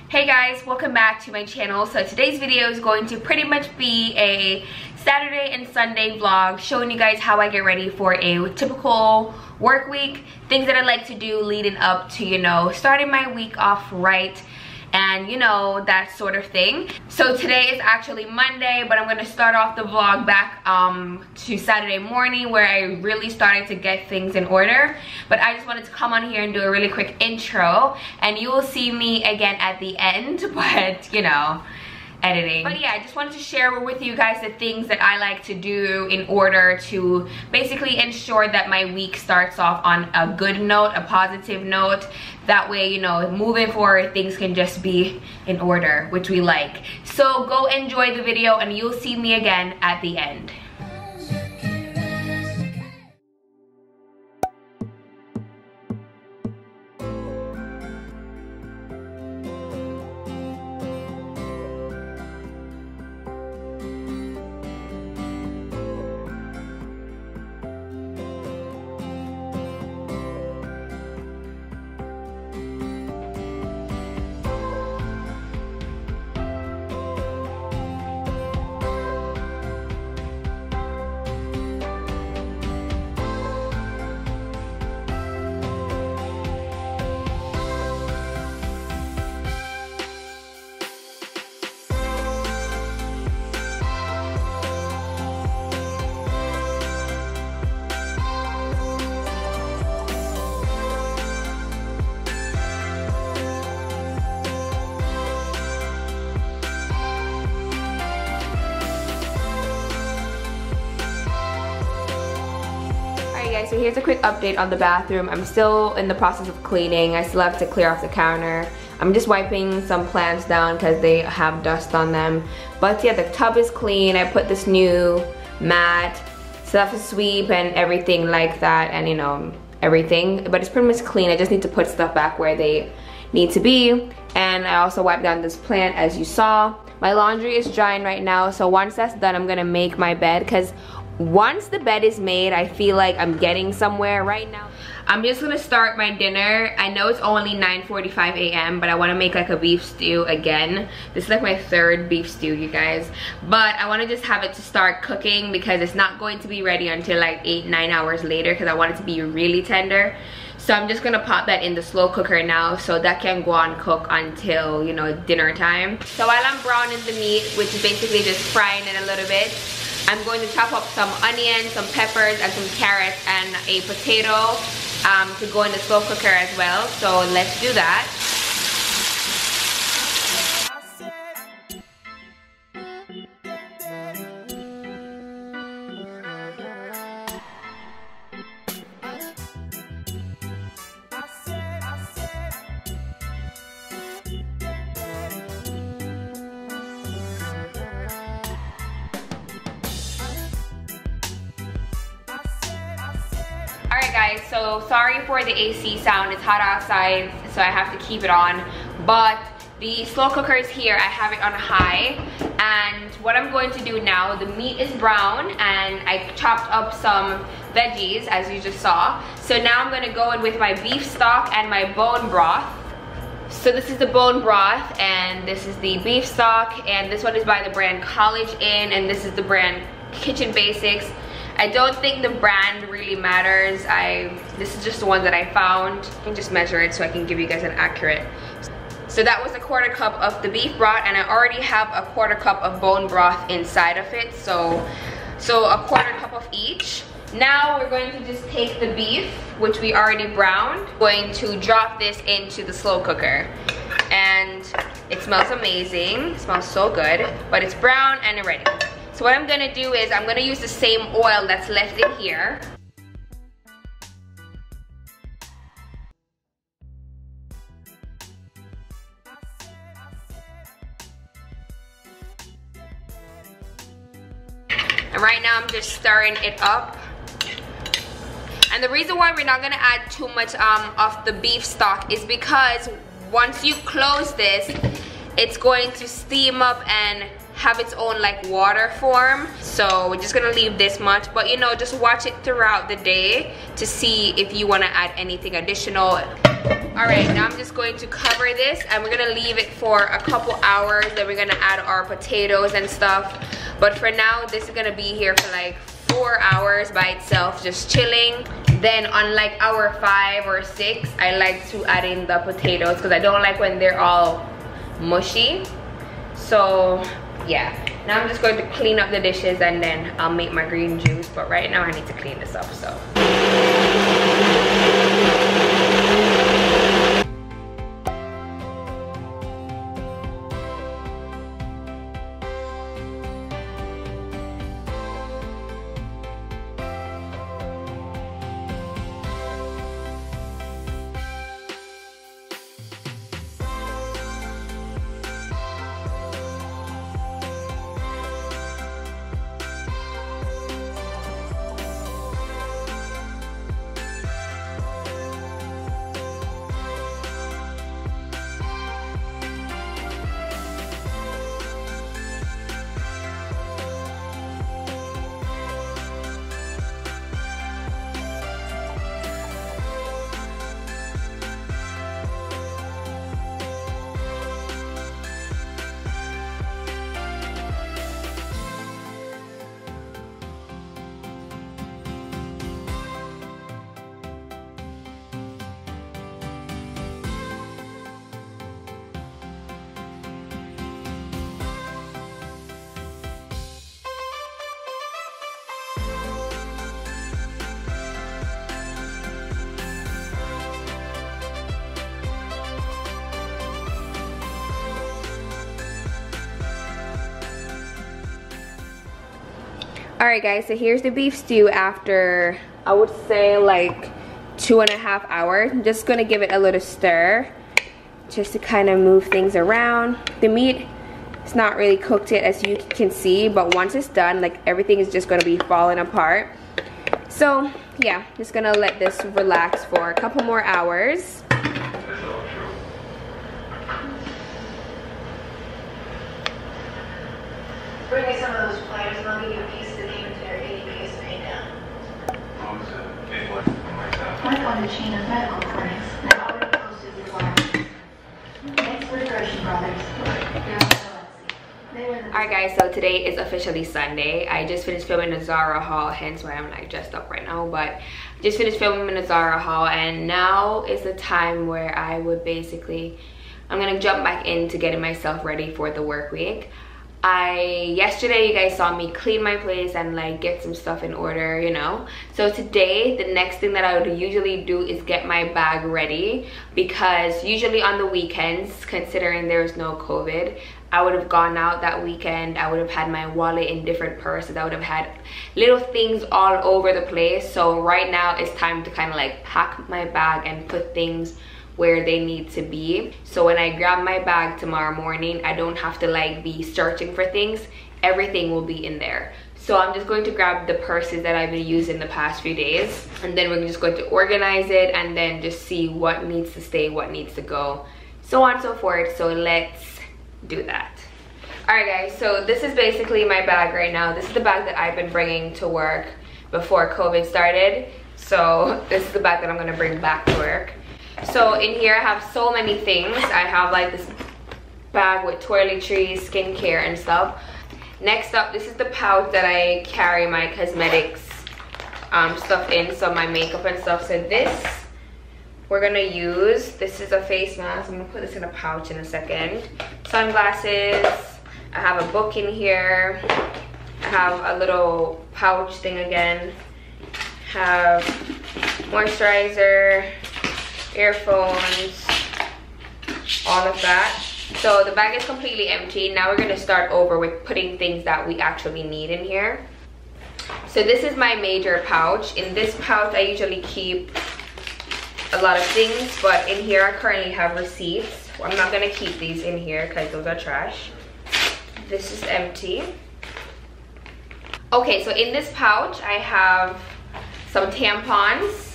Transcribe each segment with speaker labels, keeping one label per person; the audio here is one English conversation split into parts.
Speaker 1: Hey guys, welcome back to my channel. So today's video is going to pretty much be a Saturday and Sunday vlog showing you guys how I get ready for a typical work week, things that I like to do leading up to, you know, starting my week off right, and you know, that sort of thing. So today is actually Monday, but I'm gonna start off the vlog back to Saturday morning where I really started to get things in order. But I just wanted to come on here and do a really quick intro, and you will see me again at the end, but you know, editing. But yeah, I just wanted to share with you guys the things that I like to do in order to basically ensure that my week starts off on a good note, a positive note. That way, you know, moving forward, things can just be in order, which we like. So go enjoy the video and you'll see me again at the end. So here's a quick update on the bathroom. I'm still in the process of cleaning. I still have to clear off the counter. I'm just wiping some plants down because they have dust on them. But yeah, the tub is clean. I put this new mat, still have to sweep and everything like that, and you know, everything. But it's pretty much clean. I just need to put stuff back where they need to be. And I also wiped down this plant, as you saw. My laundry is drying right now, so once that's done, I'm gonna make my bed, because once the bed is made, I feel like I'm getting somewhere. Right now I'm just gonna start my dinner. I know it's only 9:45 a.m. but I want to make like a beef stew again. This is like my third beef stew, you guys, but I want to just have it to start cooking because it's not going to be ready until like 8-9 hours later, because I want it to be really tender. So I'm just gonna pop that in the slow cooker now so that can go on cook until, you know, dinner time. So while I'm browning the meat, which is basically just frying it a little bit, I'm going to chop up some onions, some peppers, and some carrots, and a potato to go in the slow cooker as well. So let's do that. Alright guys, so sorry for the AC sound. It's hot outside, so I have to keep it on. But the slow cooker is here. I have it on high. And what I'm going to do now, the meat is brown and I chopped up some veggies, as you just saw. So now I'm going to go in with my beef stock and my bone broth. So this is the bone broth and this is the beef stock, and this one is by the brand College Inn, and this is the brand Kitchen Basics. I don't think the brand really matters. This is just the one that I found. I can just measure it so I can give you guys an accurate. So that was a 1/4 cup of the beef broth, and I already have a 1/4 cup of bone broth inside of it. So a 1/4 cup of each. Now we're going to just take the beef, which we already browned, going to drop this into the slow cooker. And it smells amazing. It smells so good, but it's brown and ready. So what I'm gonna do is I'm gonna use the same oil that's left in here. And right now I'm just stirring it up. And the reason why we're not gonna add too much of the beef stock is because once you close this, it's going to steam up and have its own like water form. So we're just gonna leave this much, but you know, just watch it throughout the day to see if you want to add anything additional. Alright, now I'm just going to cover this and we're gonna leave it for a couple hours. Then we're gonna add our potatoes and stuff. But for now, this is gonna be here for like 4 hours by itself, just chilling. Then on like hour 5 or 6, I like to add in the potatoes because I don't like when they're all mushy. So yeah, now I'm just going to clean up the dishes and then I'll make my green juice. But right now I need to clean this up, so. Alright guys, so here's the beef stew after, I would say like 2.5 hours. I'm just gonna give it a little stir just to kind of move things around. The meat is not really cooked yet, as you can see, but once it's done, like everything is just gonna be falling apart. So yeah, just gonna let this relax for a couple more hours.
Speaker 2: Bring me some of those pliers and I'll give you a piece of the inventory any piece of paint down.
Speaker 3: What was it? Big one like that.
Speaker 2: Mark on the chain of medical clinics. They've already posted the flyer. Thanks for the Gershon brothers.
Speaker 1: Alright guys, so today is officially Sunday. I just finished filming a Zara haul, hence why I'm like dressed up right now. But just finished filming a Zara haul, and now is the time where I would basically, I'm gonna jump back into getting myself ready for the work week. Yesterday you guys saw me clean my place and like get some stuff in order, you know. So today the next thing that I would usually do is get my bag ready, because usually on the weekends, considering there's no COVID, I would have gone out that weekend. I would have had my wallet in different purses. I would have had little things all over the place. So right now it's time to kind of like pack my bag and put things where they need to be. So when I grab my bag tomorrow morning, I don't have to like be searching for things. Everything will be in there. So I'm just going to grab the purses that I've been using the past few days, and then we're just going to organize it and then just see what needs to stay, what needs to go, so on and so forth. So let's do that. Alright guys, so this is basically my bag right now. This is the bag that I've been bringing to work before COVID started. So this is the bag that I'm gonna bring back to work. So in here I have so many things. I have like this bag with toiletries, skincare and stuff. Next up, this is the pouch that I carry my cosmetics stuff in, so my makeup and stuff. So this we're gonna use. This is a face mask. I'm gonna put this in a pouch in a second. Sunglasses. I have a book in here. I have a little pouch thing again. Have moisturizer, earphones, all of that. So the bag is completely empty. Now we're gonna start over with putting things that we actually need in here. So this is my major pouch. In this pouch I usually keep a lot of things, but in here I currently have receipts. I'm not gonna keep these in here because those are trash. This is empty. Okay, so in this pouch I have some tampons,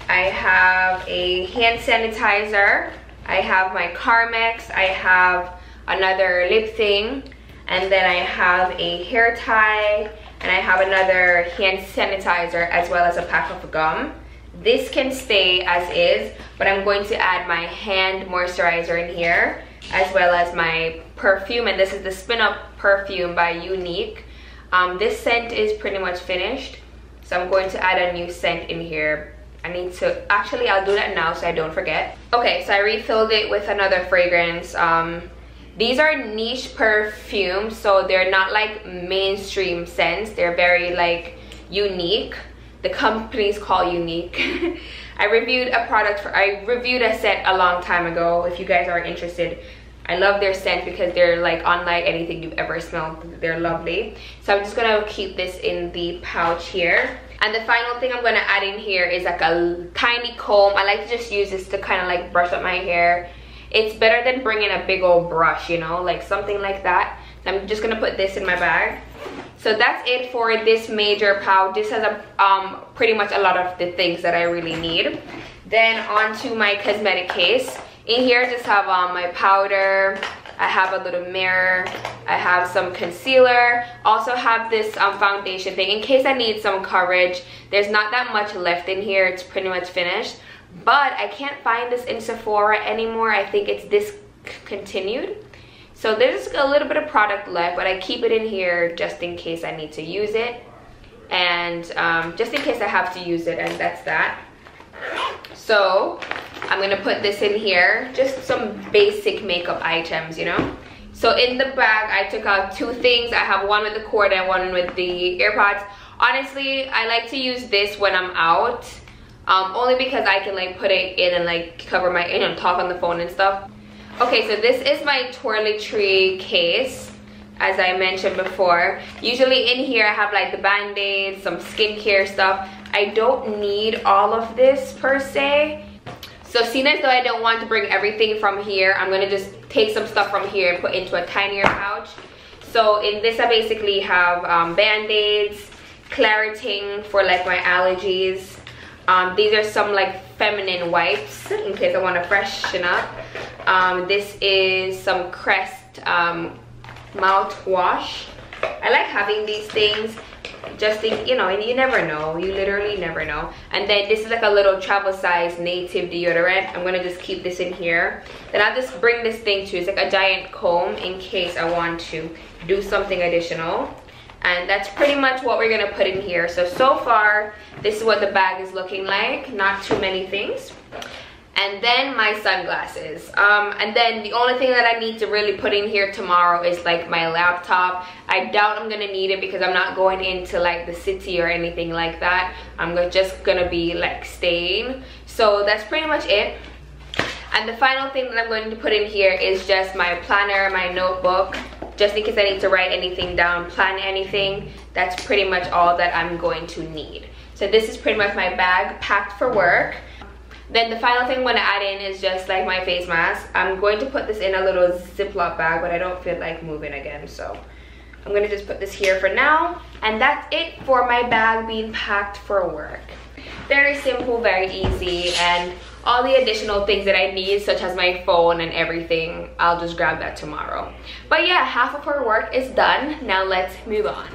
Speaker 1: I have a hand sanitizer, I have my Carmex, I have another lip thing, and then I have a hair tie, and I have another hand sanitizer as well as a pack of gum. This can stay as is, but I'm going to add my hand moisturizer in here, as well as my perfume, and this is the Spin Up perfume by Unique. This scent is pretty much finished, so I'm going to add a new scent in here. I need to, actually I'll do that now so I don't forget. Okay, so I refilled it with another fragrance. These are niche perfumes, so they're not like mainstream scents. They're very like unique. The company's called Unique. I reviewed a scent a long time ago. If you guys are interested, I love their scent because they're like unlike anything you've ever smelled. They're lovely. So I'm just gonna keep this in the pouch here. And the final thing I'm gonna add in here is like a tiny comb. I like to just use this to kind of like brush up my hair. It's better than bringing a big old brush, you know, like something like that. So I'm just gonna put this in my bag. So that's it for this major pouch. This has pretty much a lot of the things that I really need. Then on to my cosmetic case. In here I just have my powder. I have a little mirror. I have some concealer. Also have this foundation thing in case I need some coverage. There's not that much left in here. It's pretty much finished. But I can't find this in Sephora anymore. I think it's discontinued. So there's a little bit of product left, but I keep it in here just in case I need to use it. And just in case I have to use it, and that's that. So I'm gonna put this in here, just some basic makeup items, you know. So in the bag, I took out two things. I have one with the cord and one with the AirPods. Honestly, I like to use this when I'm out. Only because I can like put it in and like cover my, you know, talk on the phone and stuff. Okay, so this is my toiletry case, as I mentioned before. Usually in here I have like the band-aids, some skincare stuff. I don't need all of this per se. So seeing as though I don't want to bring everything from here, I'm gonna just take some stuff from here and put into a tinier pouch. So in this I basically have band-aids, Claritin for like my allergies. These are some like feminine wipes in case I want to freshen up. This is some Crest mouthwash. I like having these things just in, you know, and you never know. You literally never know. And then this is like a little travel size native deodorant. I'm gonna just keep this in here. Then I'll just bring this thing too. It's like a giant comb in case I want to do something additional. And that's pretty much what we're gonna put in here. So far, this is what the bag is looking like. Not too many things. And then my sunglasses. And then the only thing that I need to really put in here tomorrow is like my laptop. I doubt I'm gonna need it because I'm not going into like the city or anything like that. I'm just gonna be like staying. So that's pretty much it. And the final thing that I'm going to put in here is just my planner, my notebook. Just in case I need to write anything down, plan anything. That's pretty much all that I'm going to need. So this is pretty much my bag packed for work. Then the final thing I'm going to add in is just like my face mask. I'm going to put this in a little Ziploc bag, but I don't feel like moving again. So I'm going to just put this here for now. And that's it for my bag being packed for work. Very simple, very easy, and all the additional things that I need, such as my phone and everything, I'll just grab that tomorrow. But yeah, half of her work is done. Now let's move on.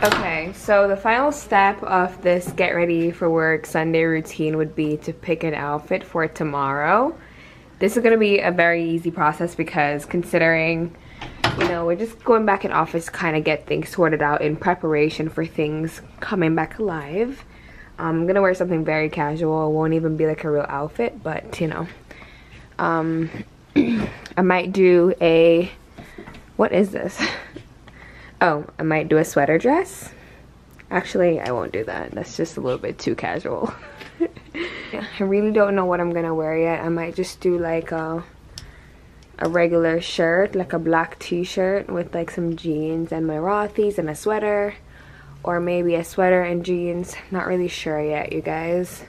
Speaker 1: Okay, so the final step of this get ready for work Sunday routine would be to pick an outfit for tomorrow. This is gonna be a very easy process because considering, you know, we're just going back in office to kind of get things sorted out in preparation for things coming back alive. I'm gonna wear something very casual. It won't even be like a real outfit, but you know. I might do a, what is this? Oh, I might do a sweater dress. Actually, I won't do that. That's just a little bit too casual. I really don't know what I'm gonna wear yet. I might just do like a regular shirt, like a black t-shirt with like some jeans and my Rothy's and a sweater. Or maybe a sweater and jeans. Not really sure yet, you guys.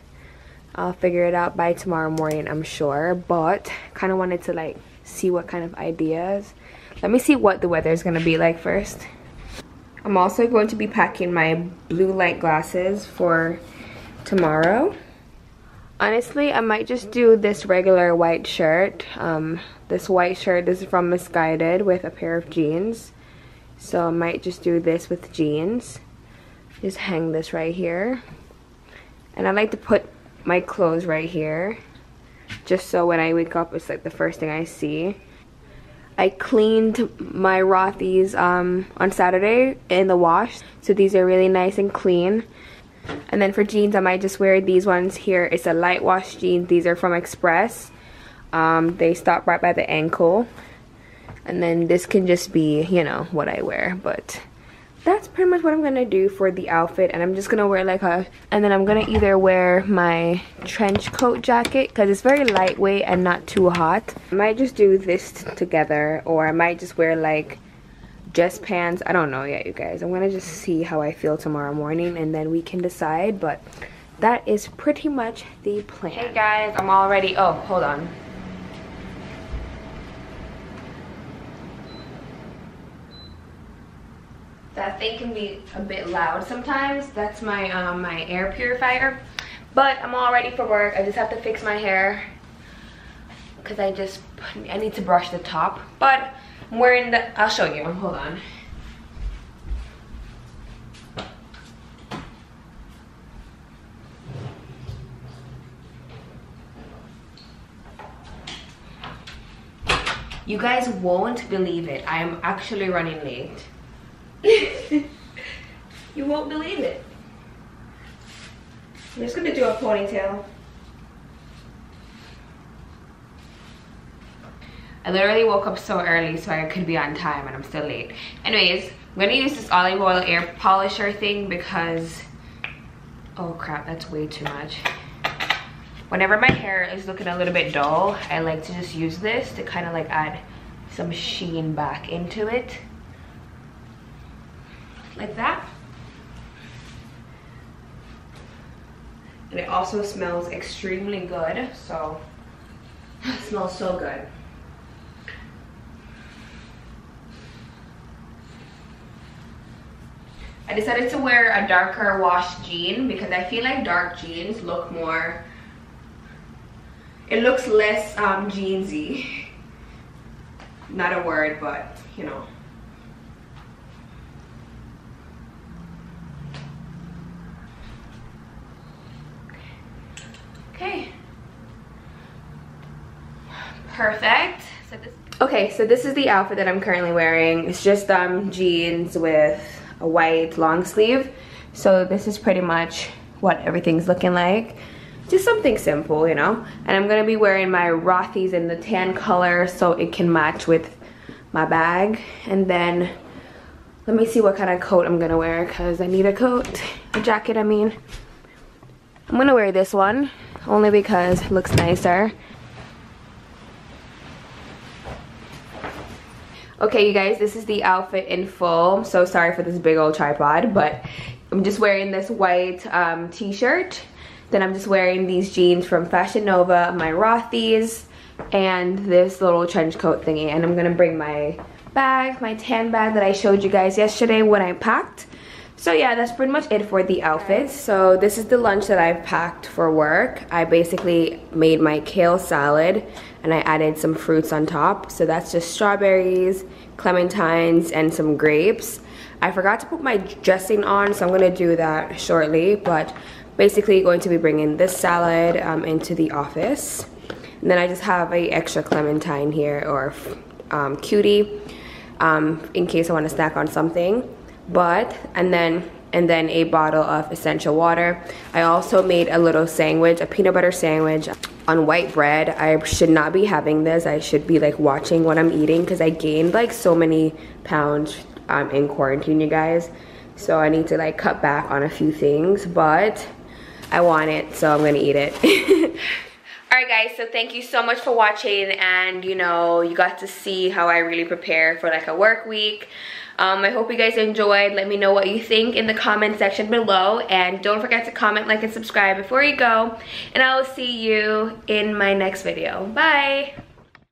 Speaker 1: I'll figure it out by tomorrow morning, I'm sure. But kind of wanted to like see what kind of ideas. Let me see what the weather is going to be like first. I'm also going to be packing my blue light glasses for tomorrow. Honestly, I might just do this regular white shirt. This white shirt is from Misguided with a pair of jeans. So I might just do this with jeans. Just hang this right here. And I like to put my clothes right here, just so when I wake up it's like the first thing I see. I cleaned my Rothy's on Saturday in the wash, so these are really nice and clean. And then for jeans, I might just wear these ones here. It's a light wash jeans. These are from Express. They stop right by the ankle. And then this can just be, you know, what I wear. But that's pretty much what I'm gonna do for the outfit. And I'm just gonna wear like a, and then I'm gonna either wear my trench coat jacket because it's very lightweight and not too hot. I might just do this together, or I might just wear like just pants. I don't know yet, you guys. I'm gonna just see how I feel tomorrow morning and then we can decide. But that is pretty much the plan. Hey guys, I'm all ready. Oh, hold on. That thing can be a bit loud sometimes. That's my my air purifier. But I'm all ready for work. I just have to fix my hair because I need to brush the top. But I'm wearing the, I'll show you. Hold on. You guys won't believe it. I am actually running late. You won't believe it. I'm just gonna do a ponytail. I literally woke up so early so I could be on time and I'm still late. Anyways, I'm gonna use this olive oil air polisher thing because, oh crap, that's way too much. Whenever my hair is looking a little bit dull, I like to just use this to kind of like add some sheen back into it. Like that. And it also smells extremely good, so it smells so good. I decided to wear a darker wash jean because I feel like dark jeans look more, it looks less jeansy. Not a word, but you know. Okay. Perfect. So this is the outfit that I'm currently wearing. It's just jeans with a white long sleeve. So this is pretty much what everything's looking like. Just something simple, you know. And I'm gonna be wearing my Rothy's in the tan color so it can match with my bag. And then let me see what kind of coat I'm gonna wear because I need a coat, a jacket I mean. I'm gonna wear this one only because it looks nicer. Okay, you guys, this is the outfit in full. I'm so sorry for this big old tripod, but I'm just wearing this white t-shirt. Then I'm just wearing these jeans from Fashion Nova, my Rothy's, and this little trench coat thingy. And I'm gonna bring my bag, my tan bag that I showed you guys yesterday when I packed. So yeah, that's pretty much it for the outfits. So this is the lunch that I've packed for work. I basically made my kale salad and I added some fruits on top. So that's just strawberries, clementines, and some grapes. I forgot to put my dressing on, so I'm gonna do that shortly. But basically going to be bringing this salad into the office. And then I just have a extra clementine here, or cutie, in case I want to snack on something. But and then a bottle of essential water. I also made a little sandwich, a peanut butter sandwich on white bread. I should not be having this. I should be like watching what I'm eating because I gained like so many pounds in quarantine, you guys. So I need to like cut back on a few things, but I want it, so I'm gonna eat it. Alright guys, so thank you so much for watching, and you know, you got to see how I really prepare for like a work week. I hope you guys enjoyed. Let me know what you think in the comment section below, and don't forget to comment, like, and subscribe before you go, and I will see you in my next video. Bye!